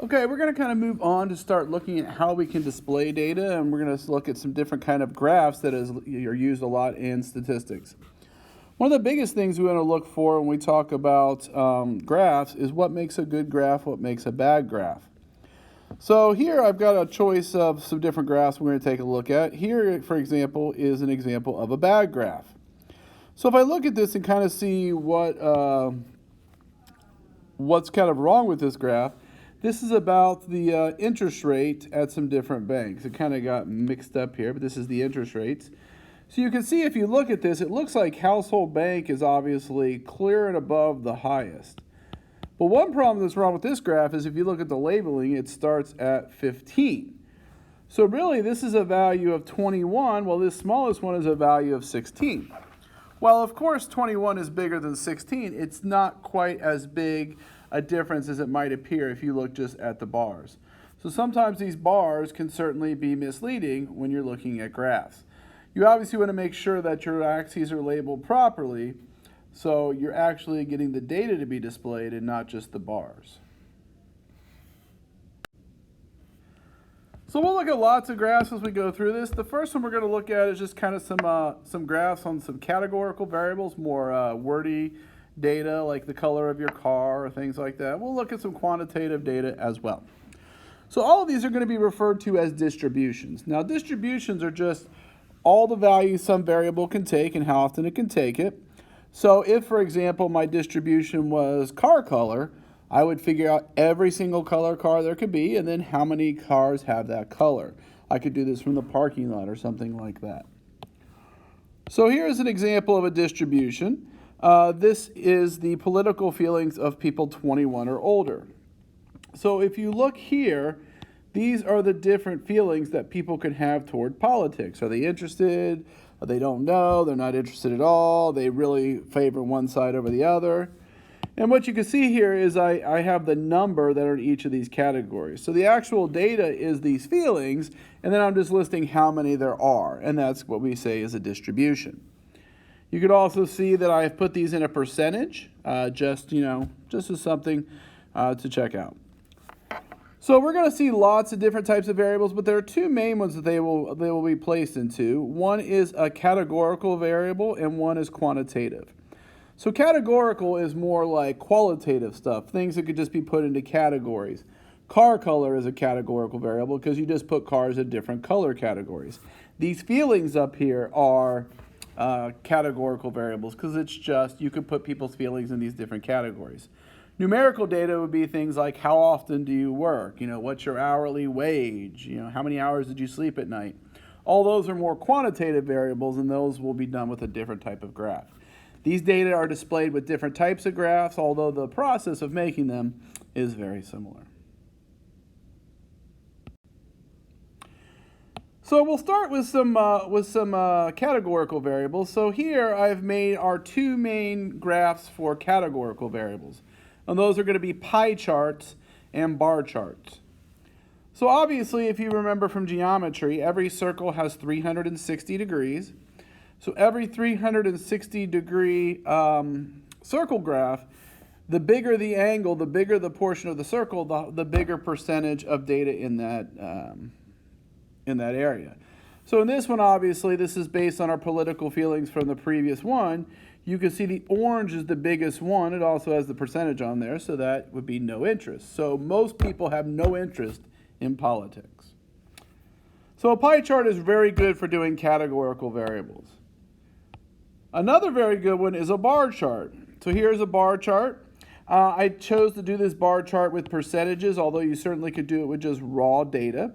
Okay, we're going to kind of move on to start looking at how we can display data, and we're going to look at some different kind of graphs that are used a lot in statistics. One of the biggest things we want to look for when we talk about graphs is what makes a good graph, what makes a bad graph. So here I've got a choice of some different graphs we're going to take a look at. Here, for example, is an example of a bad graph. So if I look at this and kind of see what's kind of wrong with this graph, this is about the interest rate at some different banks. It kind of got mixed up here, but this is the interest rates. So you can see if you look at this, it looks like Household Bank is obviously clear and above the highest. But one problem that's wrong with this graph is if you look at the labeling, it starts at 15. So really this is a value of 21, while this smallest one is a value of 16. While of course 21 is bigger than 16, it's not quite as big a difference as it might appear if you look just at the bars. So sometimes these bars can certainly be misleading when you're looking at graphs. You obviously want to make sure that your axes are labeled properly, so you're actually getting the data to be displayed and not just the bars. So we'll look at lots of graphs as we go through this. The first one we're going to look at is just kind of some graphs on some categorical variables, more wordy data like the color of your car or things like that. We'll look at some quantitative data as well. So all of these are going to be referred to as distributions. Now distributions are just all the values some variable can take and how often it can take it. So if, for example, my distribution was car color, I would figure out every single color car there could be and then how many cars have that color. I could do this from the parking lot or something like that. So here's an example of a distribution. This is the political feelings of people 21 or older. So if you look here, these are the different feelings that people can have toward politics. Are they interested? They don't know. They're not interested at all. They really favor one side over the other. And what you can see here is I have the number that are in each of these categories. So the actual data is these feelings, and then I'm just listing how many there are. And that's what we say is a distribution. You could also see that I've put these in a percentage, just as something to check out. So we're going to see lots of different types of variables, but there are two main ones that they will be placed into. One is a categorical variable, and one is quantitative. So categorical is more like qualitative stuff, things that could just be put into categories. Car color is a categorical variable because you just put cars in different color categories. These feelings up here are categorical variables because it's just you could put people's feelings in these different categories. Numerical data would be things like how often do you work, what's your hourly wage, how many hours did you sleep at night. All those are more quantitative variables, and those will be done with a different type of graph. These data are displayed with different types of graphs, although the process of making them is very similar. So we'll start with some categorical variables. So here I've made our two main graphs for categorical variables. And those are going to be pie charts and bar charts. So obviously, if you remember from geometry, every circle has 360 degrees. So every 360 degree circle graph, the bigger the angle, the bigger the portion of the circle, the bigger percentage of data in that area. So in this one, obviously, this is based on our political feelings from the previous one. You can see the orange is the biggest one. It also has the percentage on there, so that would be no interest. So most people have no interest in politics. So a pie chart is very good for doing categorical variables. Another very good one is a bar chart. So here's a bar chart. I chose to do this bar chart with percentages, although you certainly could do it with just raw data.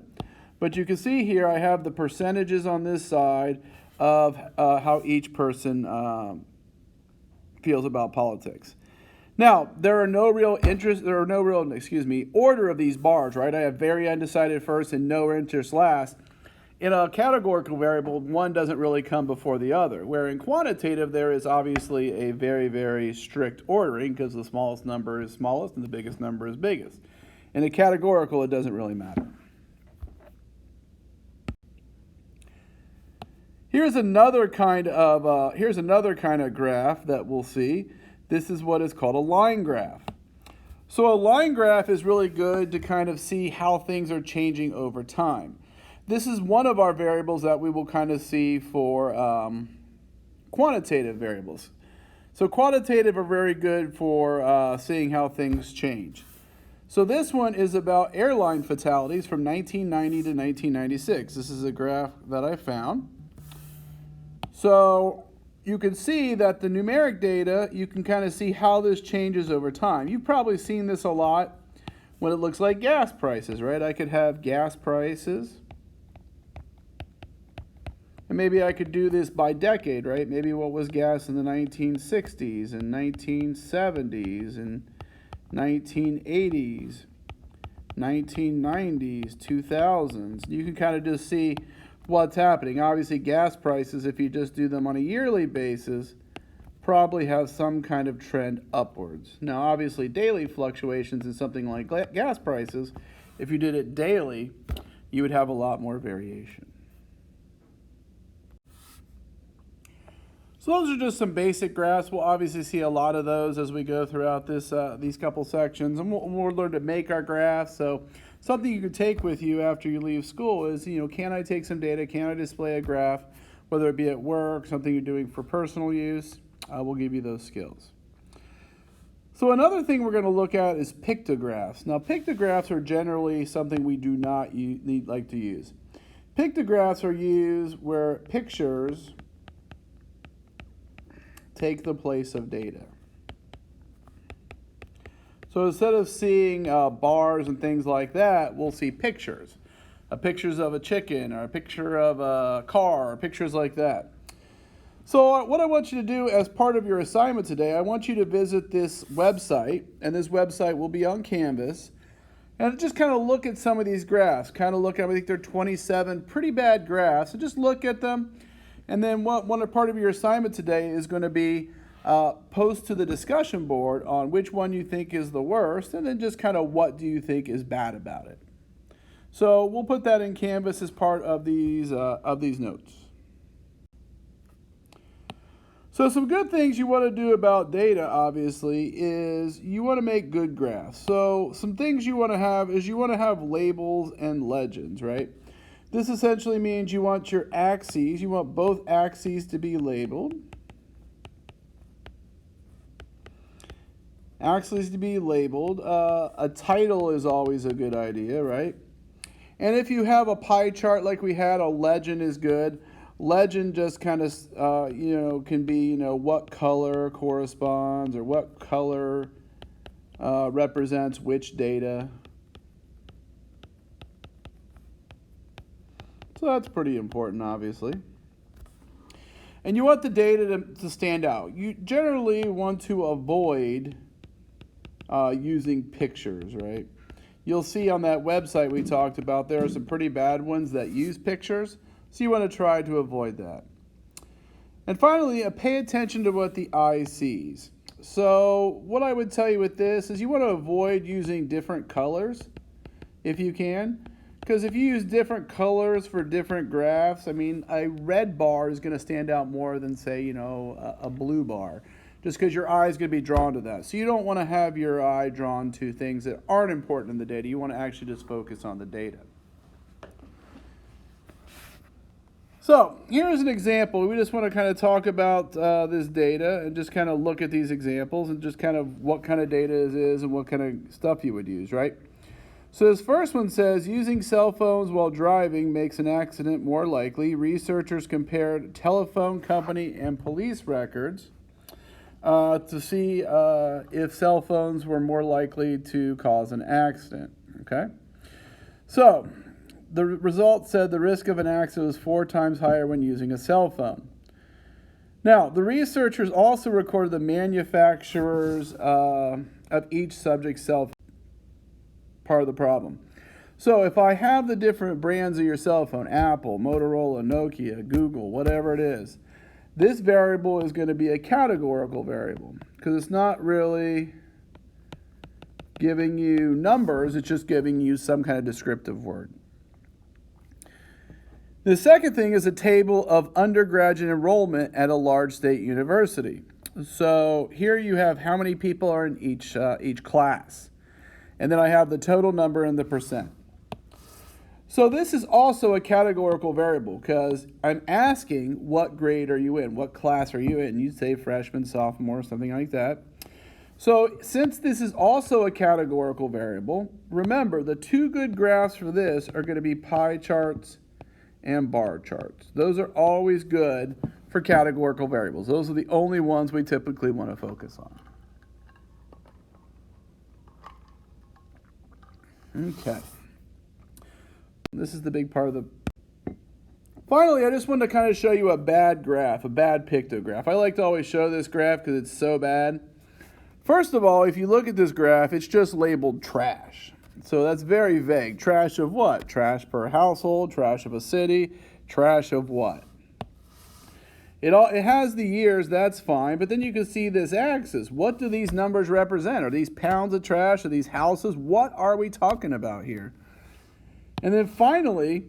But you can see here I have the percentages on this side of how each person feels about politics. Now, there are no real order of these bars, right? I have very undecided first and no interest last. In a categorical variable, one doesn't really come before the other, where in quantitative there is obviously a very, very strict ordering because the smallest number is smallest and the biggest number is biggest. In a categorical, it doesn't really matter. Here's another kind of graph that we'll see. This is what is called a line graph. So a line graph is really good to kind of see how things are changing over time. This is one of our variables that we will kind of see for quantitative variables. So quantitative are very good for seeing how things change. So this one is about airline fatalities from 1990 to 1996. This is a graph that I found. So you can see that the numeric data, you can kind of see how this changes over time. You've probably seen this a lot when it looks like gas prices, right? I could have gas prices. And maybe I could do this by decade, right? Maybe what was gas in the 1960s and 1970s and 1980s, 1990s, 2000s. You can kind of just see what's happening. Obviously, gas prices, if you just do them on a yearly basis, probably have some kind of trend upwards. Now, obviously, daily fluctuations in something like gas prices, if you did it daily, you would have a lot more variation. So those are just some basic graphs. We'll obviously see a lot of those as we go throughout these couple sections, and we'll learn to make our graphs. So something you can take with you after you leave school is, can I take some data? Can I display a graph, whether it be at work, something you're doing for personal use? We'll give you those skills. So another thing we're going to look at is pictographs. Now, pictographs are generally something we do not like to use. Pictographs are used where pictures take the place of data. So instead of seeing bars and things like that, we'll see pictures. Pictures of a chicken, or a picture of a car, or pictures like that. So what I want you to do as part of your assignment today, I want you to visit this website, and this website will be on Canvas, and just kind of look at some of these graphs. Kind of look at, I think they're 27 pretty bad graphs, so just look at them. And then one part of your assignment today is going to be post to the discussion board on which one you think is the worst, and then just kind of what do you think is bad about it. So we'll put that in Canvas as part of these notes. So some good things you want to do about data, obviously, is you want to make good graphs. So some things you want to have is you want to have labels and legends, right? This essentially means you want your axes, you want both axes to be labeled. Axes to be labeled. A title is always a good idea, right? And if you have a pie chart like we had, a legend is good. Legend just kind of, can be, what color corresponds or what color represents which data. So that's pretty important, obviously. And you want the data to stand out. You generally want to avoid using pictures, right? You'll see on that website we talked about, there are some pretty bad ones that use pictures, so you want to try to avoid that. And finally, pay attention to what the eye sees. So what I would tell you with this is you want to avoid using different colors if you can. Because if you use different colors for different graphs, I mean, a red bar is going to stand out more than, say, a blue bar. Just because your eye is going to be drawn to that. So you don't want to have your eye drawn to things that aren't important in the data. You want to actually just focus on the data. So here's an example. We just want to kind of talk about this data and just kind of look at these examples and just kind of what kind of data it is and what kind of stuff you would use, right? So this first one says, using cell phones while driving makes an accident more likely. Researchers compared telephone company and police records to see if cell phones were more likely to cause an accident. Okay? So the results said the risk of an accident was 4 times higher when using a cell phone. Now, the researchers also recorded the manufacturers of each subject's cell phone. Part of the problem. So if I have the different brands of your cell phone, Apple, Motorola, Nokia, Google, whatever it is, this variable is going to be a categorical variable because it's not really giving you numbers, it's just giving you some kind of descriptive word. The second thing is a table of undergraduate enrollment at a large state university. So here you have how many people are in each class. And then I have the total number and the percent. So this is also a categorical variable because I'm asking what grade are you in, what class are you in. You'd say freshman, sophomore, something like that. So since this is also a categorical variable, remember the two good graphs for this are going to be pie charts and bar charts. Those are always good for categorical variables. Those are the only ones we typically want to focus on. Okay. This is the big part of the... Finally, I just wanted to kind of show you a bad graph, a bad pictograph. I like to always show this graph because it's so bad. First of all, if you look at this graph, it's just labeled trash. So that's very vague. Trash of what? Trash per household, trash of a city, trash of what? It has the years, that's fine, but then you can see this axis. What do these numbers represent? Are these pounds of trash? Are these houses? What are we talking about here? And then finally,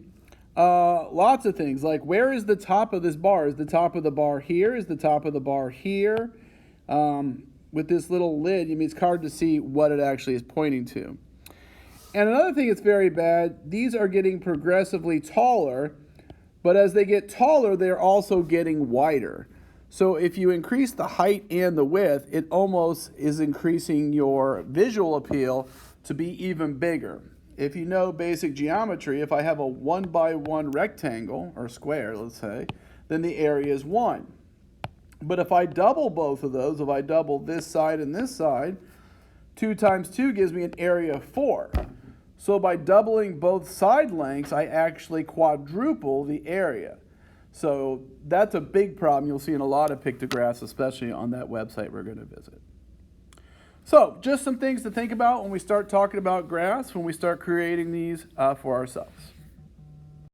lots of things like where is the top of this bar? Is the top of the bar here? Is the top of the bar here? With this little lid, I mean, it's hard to see what it actually is pointing to. And another thing that's very bad, these are getting progressively taller, but as they get taller, they're also getting wider. So if you increase the height and the width, it almost is increasing your visual appeal to be even bigger. If you know basic geometry, if I have a 1 by 1 rectangle, or square, let's say, then the area is 1. But if I double both of those, if I double this side and this side, 2 times 2 gives me an area of 4. So by doubling both side lengths, I actually quadruple the area. So that's a big problem you'll see in a lot of pictographs, especially on that website we're going to visit. So just some things to think about when we start talking about graphs, when we start creating these for ourselves.